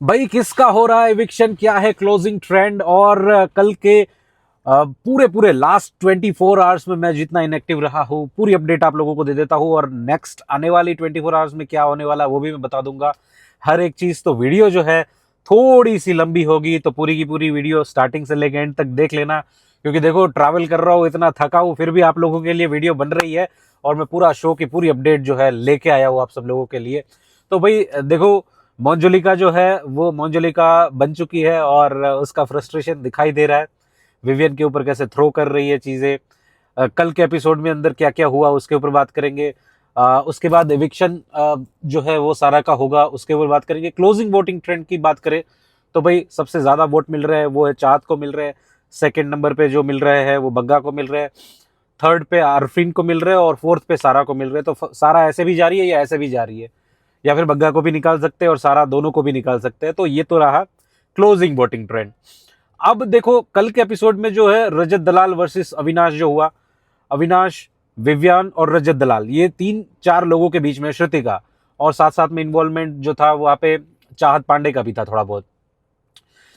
भाई किसका हो रहा है एविक्शन, क्या है क्लोजिंग ट्रेंड। और कल के पूरे पूरे लास्ट 24 आवर्स में मैं जितना इनएक्टिव रहा हूँ पूरी अपडेट आप लोगों को दे देता हूँ। और नेक्स्ट आने वाली 24 आवर्स में क्या होने वाला है वो भी मैं बता दूंगा हर एक चीज। तो वीडियो जो है थोड़ी सी लंबी होगी, तो पूरी की पूरी वीडियो स्टार्टिंग से लेकर एंड तक देख लेना। क्योंकि देखो ट्रैवल कर रहा हूँ, इतना थका हूँ, फिर भी आप लोगों के लिए वीडियो बन रही है और मैं पूरा शो की पूरी अपडेट जो है लेके आया हूँ आप सब लोगों के लिए। तो भाई देखो, मोंजुलिका जो है वो मोंजुलिका बन चुकी है और उसका फ्रस्ट्रेशन दिखाई दे रहा है। विवियन के ऊपर कैसे थ्रो कर रही है चीजें। कल के एपिसोड में अंदर क्या क्या हुआ उसके ऊपर बात करेंगे। उसके बाद एविक्शन जो है वो सारा का होगा, उसके ऊपर बात करेंगे। क्लोजिंग वोटिंग ट्रेंड की बात करें तो भाई सबसे ज्यादा वोट मिल रहे हैं वो है चाहत को मिल रहे हैं। सेकंड नंबर पे जो मिल रहे हैं वो बग्गा को मिल रहे हैं। थर्ड पे आरफिन को मिल रहे हैं और फोर्थ पे सारा को मिल रहे हैं। तो सारा ऐसे भी जा रही है या ऐसे भी जा रही है, या फिर बग्गा को भी निकाल सकते हैं और सारा दोनों को भी निकाल सकते हैं। तो ये तो रहा क्लोजिंग वोटिंग ट्रेंड। अब देखो कल के एपिसोड में जो है रजत दलाल वर्सेस अविनाश जो हुआ, अविनाश, विवियन और रजत दलाल, ये तीन चार लोगों के बीच में श्रुति का और साथ साथ में इन्वॉल्वमेंट जो था वहां पे चाहत पांडे का भी था थोड़ा बहुत।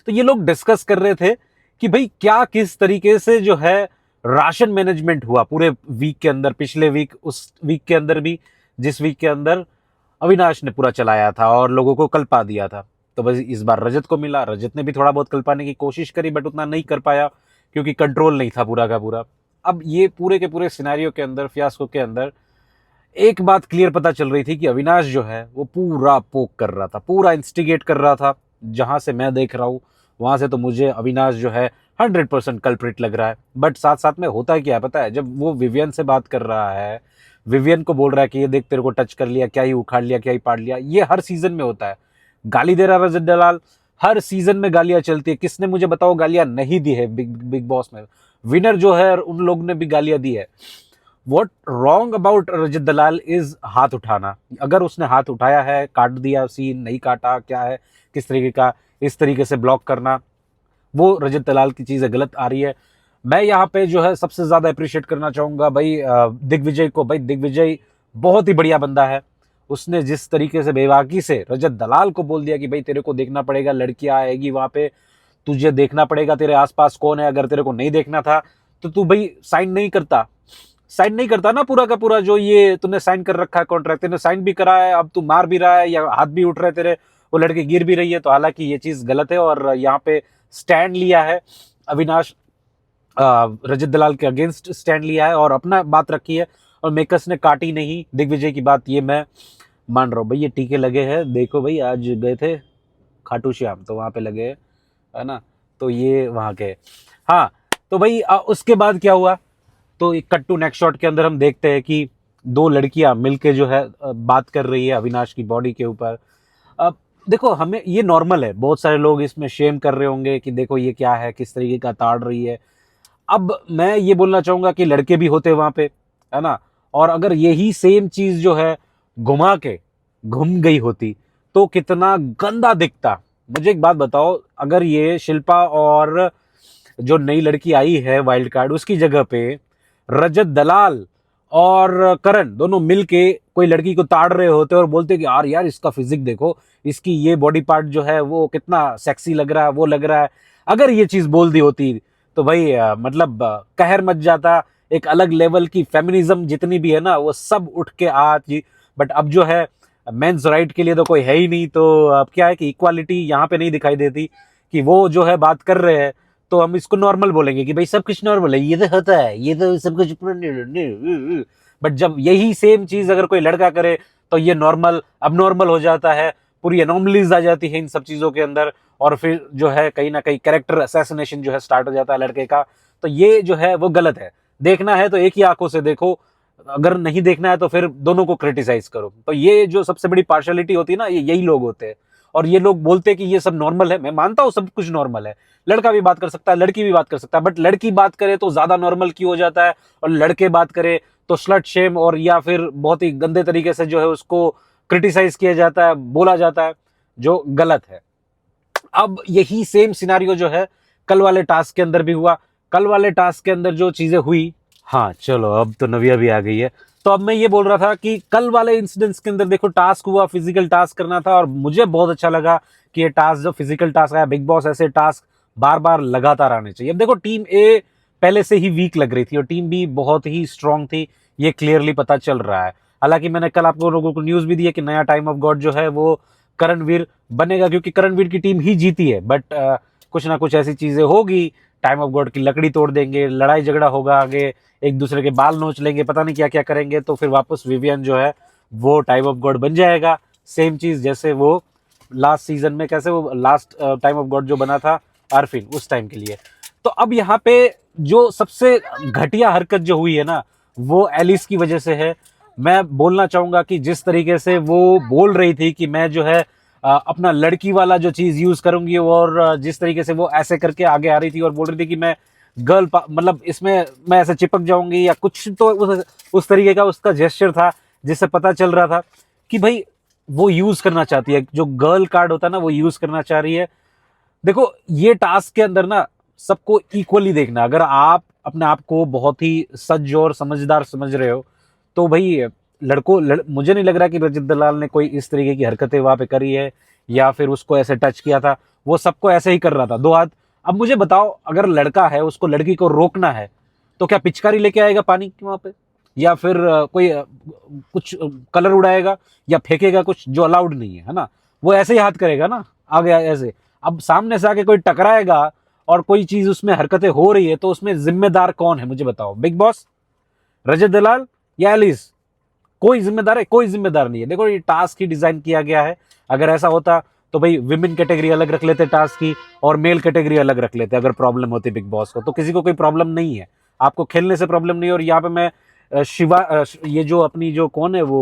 तो ये लोग डिस्कस कर रहे थे कि भाई क्या किस तरीके से जो है राशन मैनेजमेंट हुआ पूरे वीक के अंदर, पिछले वीक, उस वीक के अंदर भी जिस वीक के अंदर अविनाश ने पूरा चलाया था और लोगों को कल्पा दिया था। तो बस इस बार रजत को मिला, रजत ने भी थोड़ा बहुत कल्पाने की कोशिश करी बट उतना नहीं कर पाया क्योंकि कंट्रोल नहीं था पूरा का पूरा। अब ये पूरे के पूरे सिनेरियो के अंदर, फियास्को के अंदर एक बात क्लियर पता चल रही थी कि अविनाश जो है वो पूरा पोक कर रहा था, पूरा इंस्टिगेट कर रहा था। जहां से मैं देख रहा हूं वहां से तो मुझे अविनाश जो है 100% कल्प्रिट लग रहा है। बट साथ साथ में होता है क्या है पता है, जब वो विवियन से बात कर रहा है, विवियन को बोल रहा है कि ये देख तेरे को टच कर लिया, क्या ही उखाड़ लिया, क्या ही पाड़ लिया, ये हर सीजन में होता है। गाली दे रहा रजत दलाल, हर सीजन में गालियां चलती है। किसने मुझे बताओ गालियां नहीं दी है बिग बिग बॉस में? विनर जो है उन लोग ने भी गालियां दी है। What wrong about Rajat Dalal is हाथ उठाना। अगर उसने हाथ उठाया है, काट दिया सीन, नहीं काटा, क्या है किस तरीके का, इस तरीके से ब्लॉक करना, वो रजत दलाल की चीजें गलत आ रही है। मैं यहाँ पे जो है सबसे ज्यादा अप्रिशिएट करना चाहूंगा भाई दिग्विजय को। भाई दिग्विजय बहुत ही बढ़िया बंदा है। उसने जिस तरीके से बेवाकी से रजत दलाल को बोल दिया कि भाई तेरे को देखना पड़ेगा, लड़कियां आएगी वहां पे, तुझे देखना पड़ेगा तेरे आसपास कौन है, अगर तेरे को नहीं देखना था तो तू भाई साइन नहीं करता, साइन नहीं करता ना पूरा का पूरा। जो ये तूने साइन कर रखा है कॉन्ट्रैक्ट, तूने साइन भी करा है, अब तू मार भी रहा है या हाथ भी उठ रहे तेरे, वो लड़की गिर भी रही है। तो हालांकि ये चीज गलत है और यहाँ पे स्टैंड लिया है अविनाश, रजत दलाल के अगेंस्ट स्टैंड लिया है और अपना बात रखी है। और मेकर्स ने काटी नहीं दिग्विजय की बात, ये मैं मान रहा हूँ भाई। ये टीके लगे हैं, देखो भाई आज गए थे खाटू श्याम तो वहां पे लगे है ना, तो ये वहां के। हाँ, तो भाई उसके बाद क्या हुआ, तो एक कट टू नेक्स्ट शॉट के अंदर हम देखते हैं कि दो लड़कियां मिलके जो है बात कर रही है अविनाश की बॉडी के ऊपर। अब देखो हमें ये नॉर्मल है, बहुत सारे लोग इसमें शेम कर रहे होंगे कि देखो ये क्या है, किस तरीके का ताड़ रही है। अब मैं ये बोलना चाहूंगा कि लड़के भी होते वहां पे, है ना, और अगर यही सेम चीज जो है घुमा के घूम गई होती तो कितना गंदा दिखता। मुझे एक बात बताओ, अगर ये शिल्पा और जो नई लड़की आई है वाइल्ड कार्ड, उसकी जगह पे रजत दलाल और करण दोनों मिलके कोई लड़की को ताड़ रहे होते और बोलते कि यार यार इसका फिजिक देखो, इसकी ये बॉडी पार्ट जो है वो कितना सेक्सी लग रहा है, वो लग रहा है, अगर ये चीज बोल दी होती तो भाई मतलब कहर मच जाता। एक अलग लेवल की फेमिनिज्म जितनी भी है ना वो सब उठ के आती। बट अब जो है मेंस राइट के लिए तो कोई है ही नहीं, तो अब क्या है कि इक्वालिटी यहाँ पे नहीं दिखाई देती कि वो जो है बात कर रहे हैं तो हम इसको नॉर्मल बोलेंगे कि भाई सब कुछ नॉर्मल है, ये तो होता है, ये तो सब कुछ। बट जब यही सेम चीज अगर कोई लड़का करे तो ये नॉर्मल अब नॉर्मल हो जाता है, पूरी एनोमलीज आ जाती है इन सब चीजों के अंदर। और फिर जो है कहीं ना कहीं कैरेक्टर असैसिनेशन जो है स्टार्ट हो जाता है लड़के का। तो ये जो है वो गलत है। देखना है तो एक ही आंखों से देखो, अगर नहीं देखना है तो फिर दोनों को क्रिटिसाइज करो। तो ये जो सबसे बड़ी पार्शलिटी होती है ना, ये यही लोग होते हैं। और ये लोग बोलते हैं कि ये सब नॉर्मल है, मैं मानता हूँ सब कुछ नॉर्मल है, लड़का भी बात कर सकता है, लड़की भी बात कर सकता है, बट लड़की बात करे तो ज्यादा नॉर्मल क्यों हो जाता है और लड़के बात करे तो स्लट शेम और या फिर बहुत ही गंदे तरीके से जो है उसको क्रिटिसाइज किया जाता है, बोला जाता है, जो गलत है। अब यही सेम सिनारियो जो है कल वाले टास्क के अंदर भी हुआ। कल वाले टास्क के अंदर जो चीजें हुई, हाँ चलो अब तो नव्या भी आ गई है, तो अब मैं ये बोल रहा था कि कल वाले इंसिडेंट्स के अंदर देखो टास्क हुआ, फिजिकल टास्क करना था, और मुझे बहुत अच्छा लगा कि ये टास्क जो फिजिकल टास्क आया, बिग बॉस ऐसे टास्क बार बार लगातार आने चाहिए। अब देखो टीम ए पहले से ही वीक लग रही थी और टीम बी बहुत ही स्ट्रांग थी, ये क्लियरली पता चल रहा है। हालांकि मैंने कल आपको लोगों को न्यूज भी दी है कि नया टाइम ऑफ गॉड जो है वो करणवीर बनेगा, क्योंकि करणवीर की टीम ही जीती है। बट कुछ ना कुछ ऐसी चीजें होगी, टाइम ऑफ गॉड की लकड़ी तोड़ देंगे, लड़ाई झगड़ा होगा, आगे एक दूसरे के बाल नोच लेंगे, पता नहीं क्या क्या करेंगे, तो फिर वापस विवियन जो है वो टाइम ऑफ गॉड बन जाएगा। सेम चीज जैसे वो लास्ट सीजन में कैसे वो लास्ट टाइम ऑफ गॉड जो बना था आरफिन, उस टाइम के लिए। तो अब यहाँ पे जो सबसे घटिया हरकत जो हुई है ना, वो एलिस की वजह से है। मैं बोलना चाहूंगा कि जिस तरीके से वो बोल रही थी कि मैं जो है अपना लड़की वाला जो चीज यूज करूंगी, और जिस तरीके से वो ऐसे करके आगे आ रही थी और बोल रही थी कि मैं गर्ल मतलब इसमें मैं ऐसे चिपक जाऊंगी या कुछ, तो उस तरीके का उसका जेस्चर था जिससे पता चल रहा था कि भाई वो यूज करना चाहती है, जो गर्ल कार्ड होता है ना वो यूज करना चाह रही है। देखो ये टास्क के अंदर ना सबको इक्वली देखना। अगर आप अपने आप को बहुत ही सज्ज और समझदार समझ रहे हो तो भाई मुझे नहीं लग रहा कि रजत दलाल ने कोई इस तरीके की हरकतें वहां पे करी है या फिर उसको ऐसे टच किया था। वो सबको ऐसे ही कर रहा था, दो हाथ। अब मुझे बताओ, अगर लड़का है उसको लड़की को रोकना है तो क्या पिचकारी लेके आएगा पानी की वहां पे, या फिर कोई कुछ कलर उड़ाएगा या फेंकेगा कुछ जो अलाउड नहीं है ना? वो ऐसे ही हाथ करेगा ना आगे ऐसे। अब सामने से आके कोई टकराएगा और कोई चीज उसमें हरकतें हो रही है तो उसमें जिम्मेदार कौन है मुझे बताओ? बिग बॉस, रजत दलाल या एलिस? कोई जिम्मेदार है? कोई जिम्मेदार नहीं है। देखो ये टास्क ही डिजाइन किया गया है। अगर ऐसा होता तो भाई विमेन कैटेगरी अलग रख लेते टास्क की और मेल कैटेगरी अलग रख लेते। अगर प्रॉब्लम होती बिग बॉस को तो किसी को कोई प्रॉब्लम नहीं है, आपको खेलने से प्रॉब्लम नहीं है। और यहाँ पे मैं ये जो अपनी जो कौन है वो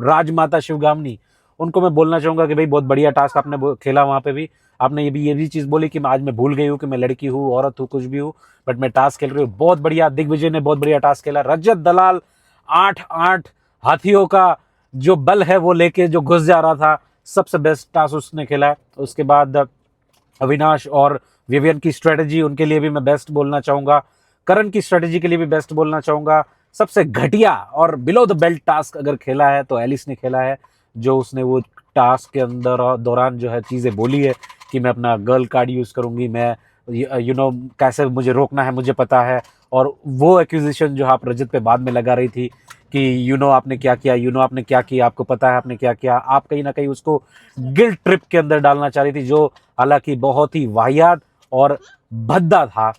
राजमाता शिवगामिनी, उनको मैं बोलना चाहूंगा कि भाई बहुत बढ़िया टास्क आपने खेला। वहां पे भी आपने ये भी चीज बोली कि आज मैं भूल गई हूँ कि मैं लड़की हूँ, औरत हूँ, कुछ भी हूँ, बट मैं टास्क खेल रही हूँ। बहुत बढ़िया, दिग्विजय ने बहुत बढ़िया टास्क खेला। रजत दलाल 8 हाथियों का जो बल है वो लेके जो घुस जा रहा था, सबसे बेस्ट टास्क उसने खेला। उसके बाद अविनाश और विवियन की स्ट्रेटेजी, उनके लिए भी मैं बेस्ट बोलना चाहूंगा। करण की स्ट्रेटेजी के लिए भी बेस्ट बोलना चाहूंगा। सबसे घटिया और बिलो द बेल्ट टास्क अगर खेला है तो एलिस ने खेला है, जो उसने वो टास्क के अंदर दौरान जो है चीज़ें बोली है कि मैं अपना गर्ल कार्ड यूज़ करूंगी, मैं कैसे मुझे रोकना है मुझे पता है। और वो एक्यूजिशन जो आप रजत पे बाद में लगा रही थी कि आपने क्या किया, आपने क्या किया, आपको पता है आपने क्या किया, आप कहीं ना कहीं उसको गिल्ट ट्रिप के अंदर डालना चाह रही थी, जो हालांकि बहुत ही वाहियात और भद्दा था।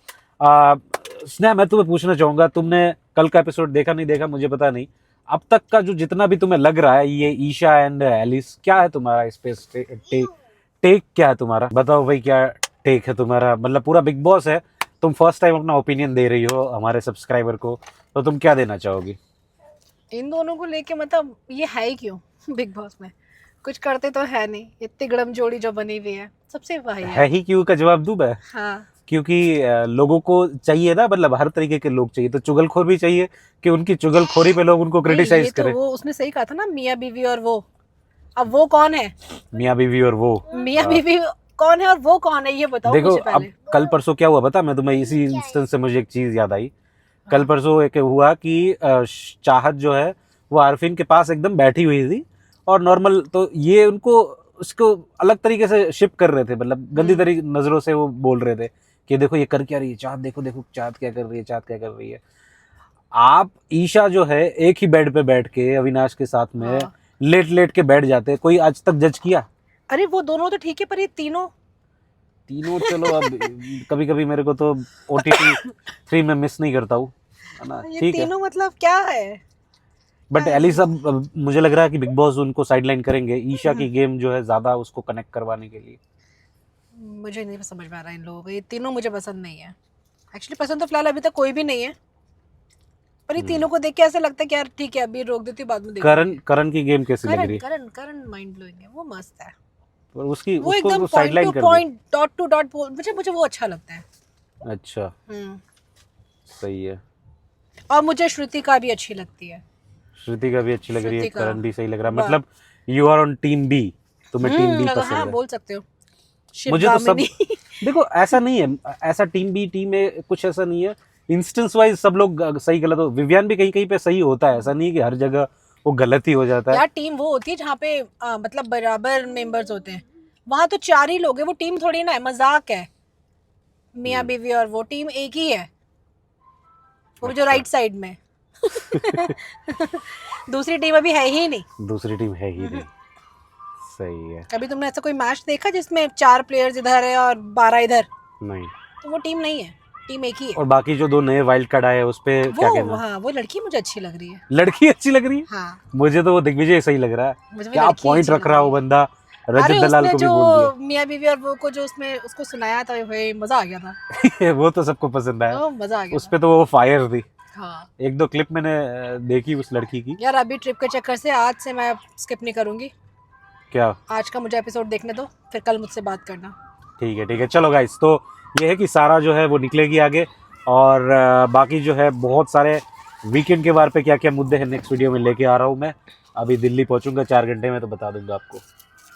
स्नेहा, मैं तुम्हें पूछना चाहूंगा, तुमने कल का एपिसोड देखा नहीं देखा मुझे पता नहीं, अब तक का जो जितना भी तुम्हें लग रहा है ये ईशा एंड एलिस, क्या है तुम्हारा इस पे टेक क्या है तुम्हारा? बताओ भाई, क्या टेक है तुम्हारा? मतलब पूरा बिग बॉस है, तुम फर्स्ट टाइम अपना ओपिनियन दे रही हो हमारे सब्सक्राइबर को, तो तुम क्या देना चाहोगी इन दोनों को लेके? मतलब ये है ही क्यों बिग बॉस में? कुछ करते तो है नहीं, इतनी गड़म जोड़ी जो बनी हुई है सबसे वही है ही क्यों का जवाब दूं मैं? हाँ। क्योंकि लोगों को चाहिए ना, मतलब हर तरीके के लोग चाहिए, तो चुगलखोर भी चाहिए कि उनकी चुगलखोरी पे लोग उनको क्रिटिसाइज तो करें। वो उसने सही कहा था ना, मियाँ बीवी और वो। अब वो कौन है? मियाँ बीवी और वो मियाँ बीवी कौन है और वो कौन है, ये बताओ देखो मुझे अब पहले। कल परसों क्या हुआ पता, मैं तुम्हें इसी इंस्टेंस से मुझे एक चीज याद आई। कल परसों एक हुआ कि चाहत जो है वो आरफिन के पास एकदम बैठी हुई थी और नॉर्मल, तो ये उनको उसको अलग तरीके से शिप कर रहे थे, मतलब गंदी तरीके नजरों से वो बोल रहे थे कि देखो ये कर क्या रही है चाहत, देखो देखो चाहत क्या कर रही है, चाहत क्या कर रही है। आप ईशा जो है एक ही बेड पे बैठ के अविनाश के साथ में लेट लेट के बैठ जाते, कोई आज तक जज किया? अरे वो दोनों तो ठीक है, पर ये तीनों चलो अब कभी कभी मेरे को तो OTT 3 में मिस नहीं करता हूँ, है ना? ये ठीक है, तीनों मतलब क्या है? बट एलिस अब मुझे लग रहा है कि बिग बॉस उनको साइडलाइन करेंगे ईशा की गेम जो है ज्यादा उसको कनेक्ट करवाने के लिए। मुझे नहीं समझ में आ रहा इन लोगों को, ये तीनों मुझे पसंद नहीं है। एक्चुअली पसंद तो फिलहाल अभी तक कोई भी नहीं है, पर ये तीनों को देख के ऐसा लगता है कि यार ठीक है अभी रोक देती हूँ, बाद में देखूंगी। करण की गेम कैसी लग रही है? करण माइंड ब्लोइंग है, वो मस्त है। पर उसकी वो उसको एकदम साइडलाइन पॉइंट टू कर दी। पॉइंट, डॉट टू डॉट, मुझे वो अच्छा लगता है। अच्छा, सही है। और मुझे श्रुति का भी अच्छी लगती है। श्रुति का भी अच्छी लग रही है, श्रुति का करण भी सही लग रहा है। मतलब you are on team B, तुम्हें टीम बी अगर पसंद हाँ है? बोल सकते हो। मुझे तो सब शिवगामिनी देखो ऐसा नहीं है, ऐसा टीम बी टीम में कुछ ऐसा नहीं है इंस्टेंस वाइज सब लोग सही गलत हो, विवियन भी कहीं कहीं पे सही होता है, ऐसा नहीं है कि हर जगह वो गलत ही हो जाता है। यार टीम वो होती है जहाँ पे मतलब बराबर मेंबर्स होते हैं, वहां तो 4 ही लोग हैं, वो टीम थोड़ी ना है, मजाक है। मियाँ बीवी और वो टीम एक ही है, वो जो अच्छा। राइट साइड में दूसरी टीम अभी है ही नहीं। दूसरी टीम है ही नहीं। सही है। कभी तुमने ऐसा कोई मैच देखा जिसमें 4 प्लेयर्स इधर है और 12 इधर? नहीं। तो वो टीम नहीं है, टीम एक ही है। और बाकी जो 2 नए वाइल्ड कार्ड आए उस पे क्या वो कहना? हाँ, वो लड़की मुझे अच्छी लग रही है। लड़की अच्छी लग रही है। हाँ, मुझे तो वो दिग्विजय सही लग रहा मुझे है, भी क्या लड़की पॉइंट अच्छी रख लग रहा है रही वो है। बंदा। अरे रजत दलाल उसने को भी जो बोल मियाँ बीवी और वो को जो उसमें उसको सुनाया था, भाई मजा आ गया था। दिया। वो तो सबको पसंद आया। ओ, मजा आ गया उस था। पे तो वो फायर थी। हाँ 1-2 क्लिप मैंने देखी उस लड़की की। यार, अभी ट्रिप के चक्कर से आज से मैं स्किप नहीं करूंगी। क्या? आज का मुझे एपिसोड देखने दो, फिर कल मुझसे बात करना। ठीक है चलो गाइस, तो ये है कि सारा जो है वो निकलेगी आगे, और बाकी जो है बहुत सारे वीकेंड के बारे पे क्या क्या मुद्दे हैं नेक्स्ट वीडियो में लेके आ रहा हूँ मैं। अभी दिल्ली पहुंचूंगा 4 घंटे में, तो बता दूंगा आपको।